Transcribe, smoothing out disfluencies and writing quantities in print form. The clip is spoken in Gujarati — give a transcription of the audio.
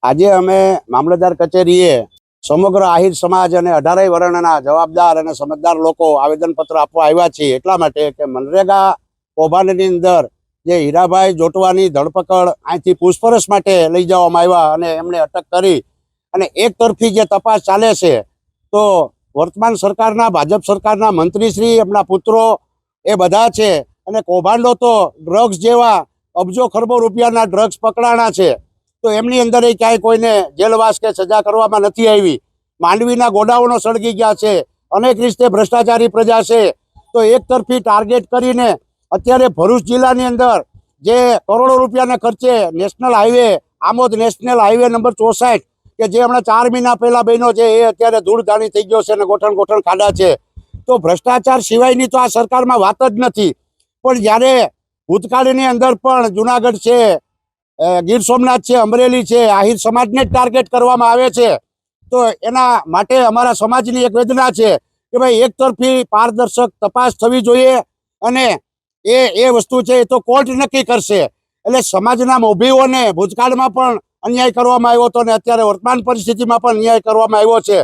આજે અમે મામલતદાર કચેરીએ સમગ્ર આહિર સમાજ અને 18 વર્ણના જવાબદાર અને સમજદાર લોકો આવેદનપત્ર આપવા આવ્યા છીએ એટલા માટે કે મનરેગા કૌભાંડની અંદર જે હીરાભાઈ જોટવાની ધરપકડ અહીંથી પૂછપરછ માટે લઈ જવામાં આવ્યા અને એમને અટક કરી અને એક તરફી જે તપાસ ચાલે છે તો વર્તમાન સરકારના ભાજપ સરકારના મંત્રીશ્રી એમના પુત્રો એ બધા છે અને કૌભાંડો તો ડ્રગ્સ જેવા અબજો ખરબો રૂપિયાના ડ્રગ્સ પકડાણા છે તો એમની અંદર ક્યાંય કોઈને જેલવાસ કે સજા કરવામાં નથી આવી। માંડવીના ગોડાઉનો સળગી ગયા છે, અનેક રીતે ભ્રષ્ટાચારી પ્રજા છે તો એક તરફી ટાર્ગેટ કરીને અત્યારે ભરૂચ જિલ્લાની અંદર જે કરોડો રૂપિયાના ખર્ચે national highway Amod national highway number 64 કે જે હમણાં 4 મહિના પહેલા બન્યો છે એ અત્યારે ધૂળધાણી થઈ ગયો છે અને ગોઠણ ખાડા છે। તો ભ્રષ્ટાચાર સિવાયની તો આ સરકારમાં વાત જ નથી। પણ જ્યારે ભૂતકાળની અંદર પણ જુનાગઢ છે, ગીર સોમનાથ છે, અમરેલી છે, આહિર સમાજને જ ટાર્ગેટ કરવામાં આવે છે તો એના માટે અમારા સમાજની એક વેદના છે કે ભાઈ એક તરફી પારદર્શક તપાસ થવી જોઈએ અને એ વસ્તુ છે એ તો કોર્ટ નક્કી કરશે। એટલે સમાજના મોભીઓને ભૂતકાળમાં પણ અન્યાય કરવામાં આવ્યો હતો અને અત્યારે વર્તમાન પરિસ્થિતિમાં પણ અન્યાય કરવામાં આવ્યો છે।